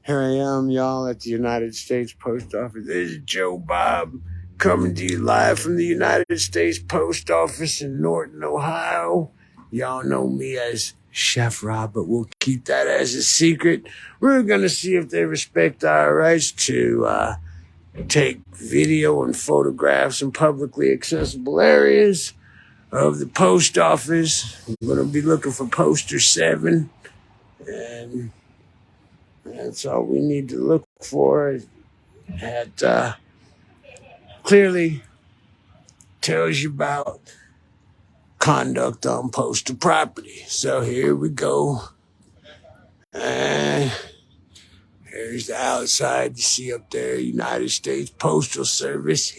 Here I am, y'all, at the United States Post Office. This is Joe Bob coming to you live from the United States Post Office in Norton, Ohio. Y'all know me as Chef Rob, but we'll keep that as a secret. We're going to see if they respect our rights to take video and photographs in publicly accessible areas of the post office. We're going to be looking for poster 7, and that's all we need to look for. That clearly tells you about conduct on postal property. So here we go. And here's the outside. You see up there, United States Postal Service.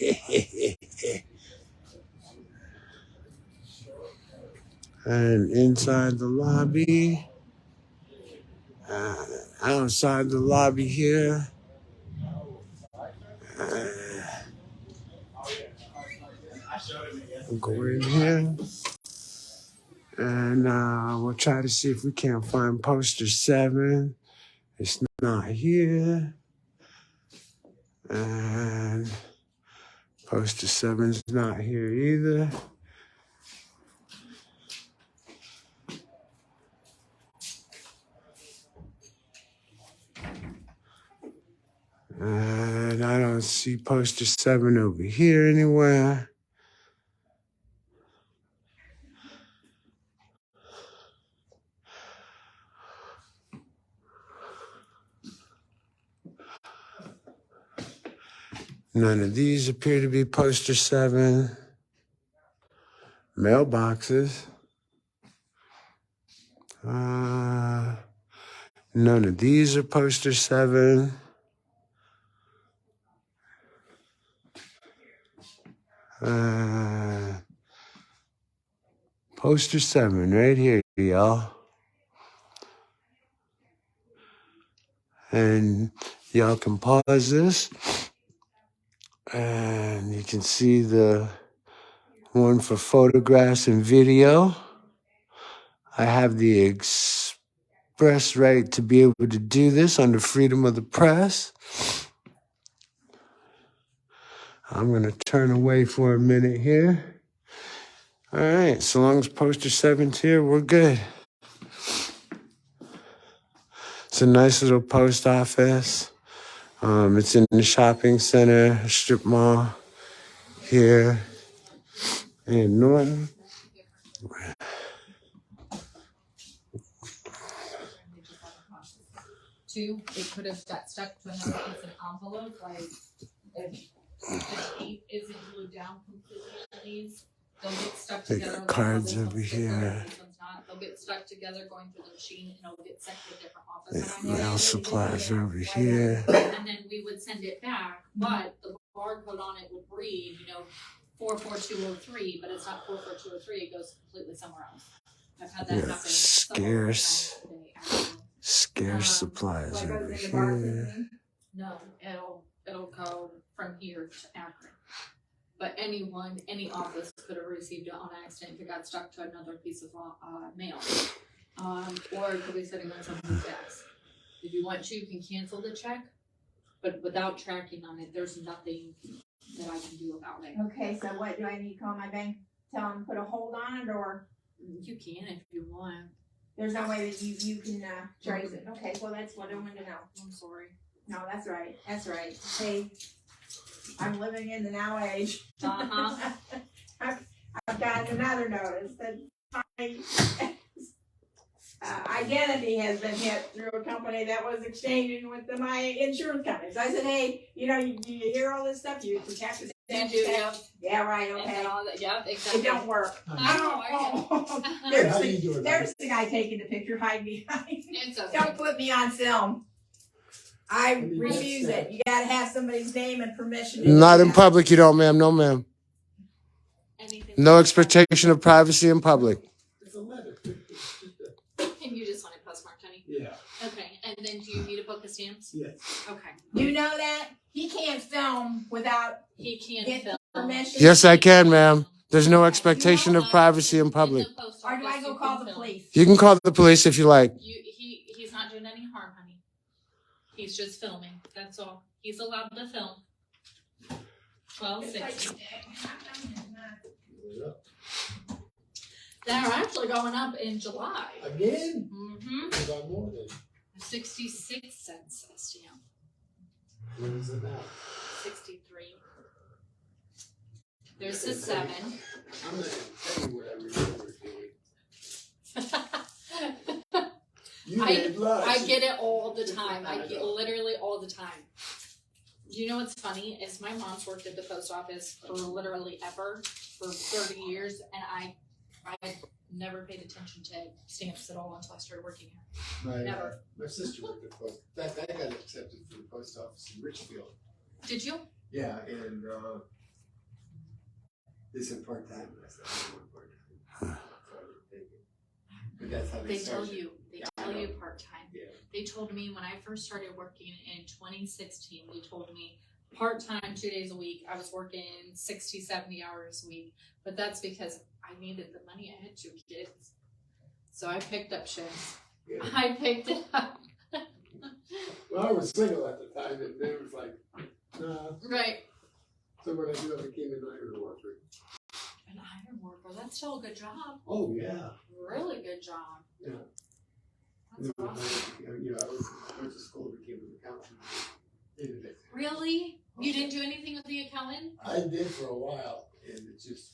And inside the lobby, outside the lobby here, we'll go in here, and we'll try to see if we can't find poster 7. It's not here. And poster 7's not here either. And I don't see poster 7 over here anywhere. None of these appear to be poster 7. Mailboxes. None of these are poster 7. Poster 7 right here, y'all. And y'all can pause this, and you can see the one for photographs and video. I have the express right to be able to do this under freedom of the press. I'm going to turn away for a minute here. All right, so long as poster 7's here, we're good. It's a nice little post office. It's in the shopping center, strip mall here in Norton. Two, it could have got stuck to another piece of envelope, like if the tape isn't glued down completely on these, they'll get stuck together. They got cards over here. They'll get stuck together going through the machine, and it'll get sent to a different office. Mail supplies over here. And then we would send it back, but the barcode on it would read, 44203, but it's not 44203. It goes completely somewhere else. I've had that happen. Scarce supplies over here. No, it'll go from here to Akron. But any office could have received it on accident if it got stuck to another piece of mail. Or it could be sitting on somebody's desk. If you want to, you can cancel the check, but without tracking on it, there's nothing that I can do about it. Okay, so what do I need to call my bank? Tell them to put a hold on it, or? You can if you want. There's no way that you can trace it. Okay, well, that's what I wanted to know. I'm sorry. No, that's right. That's right. Hey, I'm living in the now age. Uh-huh. I've gotten another notice that my identity has been hit through a company that was exchanging with my insurance company. So I said, hey, you hear all this stuff, you protect it. Yeah, right, okay. Yeah, exactly. It don't work. There's the guy taking the picture, hide behind. It's okay. Don't put me on film. I refuse it. You gotta have somebody's name and permission. Not in public, you don't, ma'am. No, ma'am. No expectation of privacy in public. And you just want it postmarked, honey? Yeah. Okay, and then do you need a book of stamps? Yes. Okay. You know that? He can't film without He can't film. permission. Yes, I can, ma'am. There's no expectation of privacy in public. Or do I go call the police? You can call the police if you like. He's not doing any harm, honey. He's just filming. That's all. He's allowed to film. 1260. They're actually going up in July. Again? Mm-hmm. About more than 66 cents a stamp. what is it now? 63. There's a 7. I'm gonna tell you what I remember doing. You did lunch. I get it all the time. I get literally all the time. You know what's funny is my mom's worked at the post office for literally ever, for 30 years, and I never paid attention to stamps at all until I started working here. Never. My sister worked at the post. That got accepted for the post office in Richfield. Did you? Yeah, and they said part time. I said I don't want part time. So I didn't take it. But that's how they tell started. you. They tell you part time. Yeah. They told me when I first started working in 2016, they told me part time 2 days a week. I was working 60, 70 hours a week. But that's because I needed the money. I had 2 kids. So I picked up shifts. Yeah. I picked it up. Well, I was single at the time, and it was like, nah. Right. So what I do, I became an iron worker. An iron worker. That's still a good job. Oh, yeah. Really good job. Yeah. That's awesome. You know, I went to school, became an accountant. Really? You didn't do anything with the accountant? I did for a while, and it just...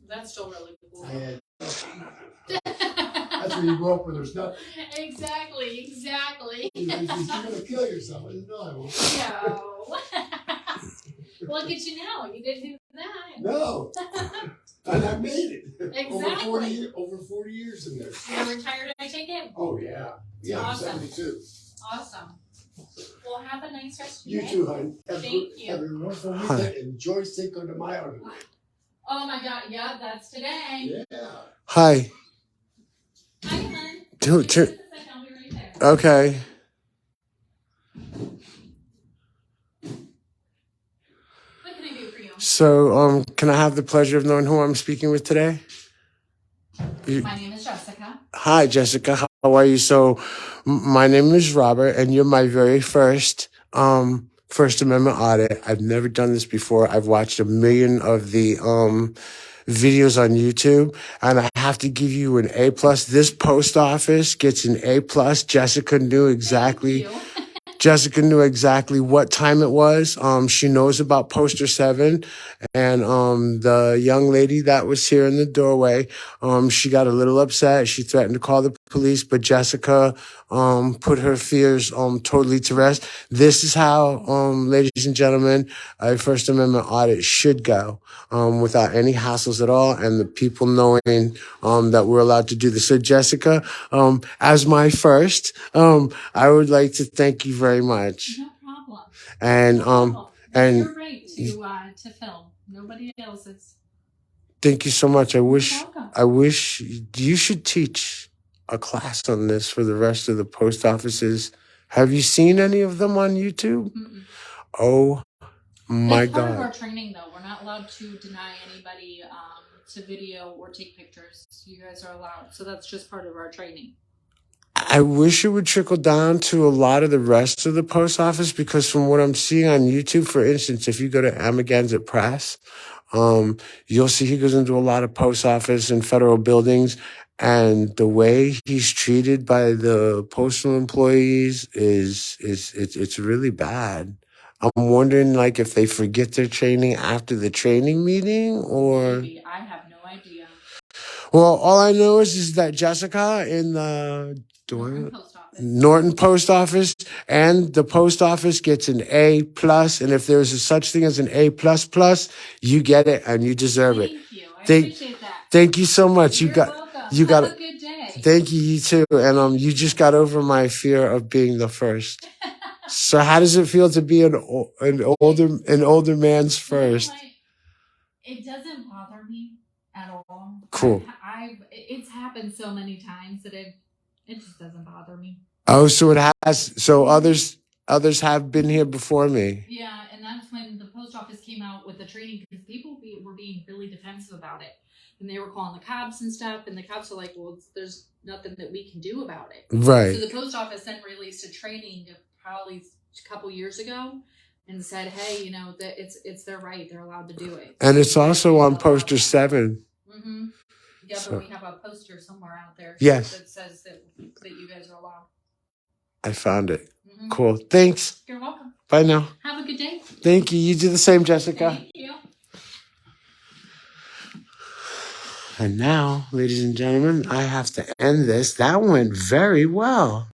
That's still really cool. I had... That's where you grow up where there's nothing. Exactly. You're going to kill yourself. I said, no, I won't. No. Look at you now. You didn't do that. No. And I made it. Exactly. Over 40 years in there. You're retired, I take it? Oh, yeah. Yeah, Awesome. I'm 72. Awesome. Well, have a nice rest of your You day. too, hon. Thank you. Have a wonderful weekend. Enjoy Cinco de Mayo tonight. Oh, my God. Yeah, that's today. Yeah. Hi. Hi, hon. I'll be right there. Okay. What can I do for you? So, can I have the pleasure of knowing who I'm speaking with today? My name is Jessica. Hi, Jessica. How are you? So, my name is Robert, and you're my very first First Amendment audit. I've never done this before. I've watched a million of the videos on YouTube, and I have to give you an A+. This post office gets an A+. Jessica knew exactly. Thank you. Jessica knew exactly what time it was. She knows about poster 7, and the young lady that was here in the doorway, she got a little upset. She threatened to call the police, but Jessica put her fears totally to rest. This is how, ladies and gentlemen, a First Amendment audit should go, without any hassles at all, and the people knowing that we're allowed to do this. So, Jessica, as my first, I would like to thank you very much. No problem. And No problem. and you're right to film. Nobody else is. thank you so much. You're welcome. I wish you should teach a class on this for the rest of the post offices. Have you seen any of them on YouTube? Mm-mm. Oh my It's part of our God. training, though. We're not allowed to deny anybody to video or take pictures. You guys are allowed. So that's just part of our training. I wish it would trickle down to a lot of the rest of the post office, because from what I'm seeing on YouTube, for instance, if you go to Amagansett Press, you'll see he goes into a lot of post office and federal buildings, and the way he's treated by the postal employees it's really bad. I'm wondering, like, if they forget their training after the training meeting, or... Maybe. I have no idea. Well, all I know is that Jessica in the Post office. Norton post office and the post office gets an A+, and if there's a such thing as an A++, you get it and you deserve it. Thank you. I Thank- appreciate that. Thank you so much. You're welcome. you got Have a good day. Thank you, you too. And you just got over my fear of being the first. So how does it feel to be an older man's first? You know what? It doesn't bother me at all. Cool. It's happened so many times that it just doesn't bother me. Oh, so it has. So others have been here before me. Yeah, and that's when the post office came out with the training, because people were being really defensive about it. And they were calling the cops and stuff, and the cops are like, well, there's nothing that we can do about it. Right. So the post office then released a training probably a couple years ago and said, hey, you know, that it's their right. They're allowed to do it. And it's also on poster 7. Mm-hmm. Yeah, So- but we have a poster somewhere out there Yes. that says that you guys are allowed. I found it. Mm-hmm. Cool. Thanks. You're welcome. Bye now. Have a good day. Thank you. You do the same, Jessica. Thank you. And now, ladies and gentlemen, I have to end this. That went very well.